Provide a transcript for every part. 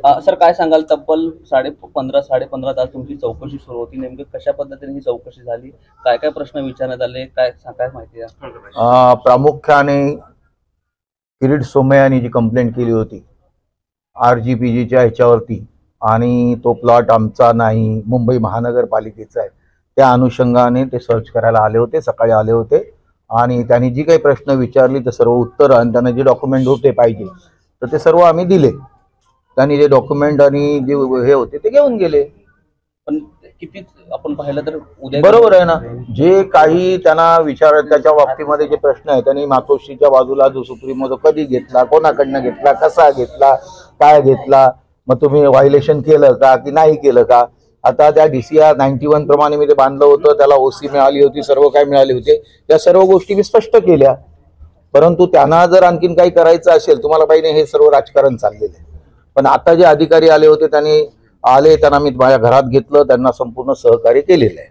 Sir काय सांगाल, तब्बल 15.5 तास तुमची चौकशी सुरू होती, नेमकं कशा पद्धतीने ही चौकशी झाली, काय काय प्रश्न विचारण्यात आले, काय काय माहिती आहे? प्रामुख्याने किरीट सोमय्या यांनी जी कंप्लेंट केली होती RGPGच्या ह्याच्यावरती, आणि तो प्लॉट आमचा नाही मुंबई महानगरपालिकेचा आहे, त्या अनुषंगाने ते सर्च करायला आले होते, सकाळी आले होते, आणि त्यांनी जी काही प्रश्न विचारली ते सर्व उत्तर आणि त्यांना जे डॉक्युमेंट होते पाहिजे तर ते सर्व आम्ही दिले. त्यांनी जे डॉक्युमेंट आणि जे हे होते ते घेऊन गेले. पण किती आपण पाहिलं तर उद्या बरोबर आहे ना, जे काही त्यांना विचार त्याच्या बाबतीमध्ये जे प्रश्न आहे त्यांनी मातोश्रीच्या बाजूला जो सुप्रीमो जो कधी घेतला, कोणाकडनं घेतला, कसा घेतला, काय घेतला, मग तुम्ही व्हायलेशन केलं का की नाही केलं का. आता त्या DCR 91 प्रमाणे मी ते बांधलं होतं, त्याला OC मिळाली होती, सर्व काय मिळाले होते, त्या सर्व गोष्टी मी स्पष्ट केल्या. परंतु त्यांना जर आणखीन काही करायचं असेल, तुम्हाला पाहिजे हे सर्व राजकारण चाललेलं आहे. पण आता जे अधिकारी आले होते त्यांना मी माझ्या घरात घेतलं, त्यांना संपूर्ण सहकार्य केलेलं आहे.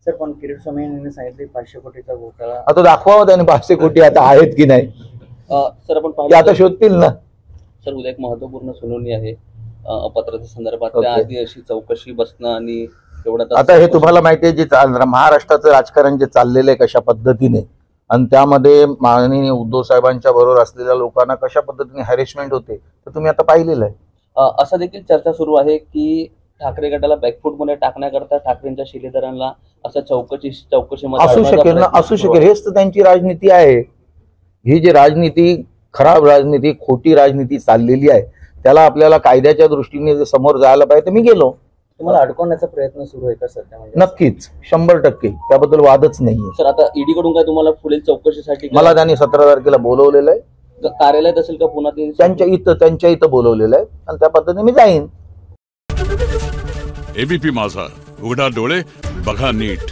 सर, पण किरीट सोमय्या यांनी सांगितले 500 कोटीचा घोटाळा. आता दाखवावं त्याने 500 कोटी आता आहेत की नाही. सर आपण ते पाहिलं आता शोधतील ना. सर, उद्या एक महत्वपूर्ण सुनावणी आहे अपात्रता संदर्भात, त्याआधी अशी चौकशी बसणं आणि एवढा आता हे तुम्हाला माहिती आहे, जे महाराष्ट्राचं राजकारण जे चाललेलं आहे कशा पद्धतीने, आणि त्यामध्ये माननीय उद्धव साहेबांच्या बरोबर असलेल्या लोकांना कशा पद्धतीने हॅरेसमेंट होते तर तुम्ही आता पाहिलेलं आहे. असं देखील चर्चा सुरू आहे की ठाकरे गटाला बॅकफूटमध्ये टाकण्याकरता ठाकरेंच्या शिलेदारांना असं चौकशीमध्ये असू शकेल ना, असू शकेल. हेच तर त्यांची राजनीती आहे. ही जी राजनीती, खराब राजनीती, खोटी राजनीती चाललेली आहे, त्याला आपल्याला कायद्याच्या दृष्टीने जर समोर जायला पाहिजे तर मी गेलो. तुम्हाला अडकवण्याचा प्रयत्न सुरू आहे का सध्या? नक्कीच 100%, त्याबद्दल वादच नाहीये. सर, आता ईडी कडून काय तुम्हाला पुढील चौकशीसाठी मला त्यांनी 17 तारखेला बोलवलेलं आहे. कार्यालयात असेल का पुन्हा? त्यांच्या इथं बोलवलेलं आहे आणि त्या पद्धतीने मी जाईन. ABP माझा, उघडा डोळे बघा नीट.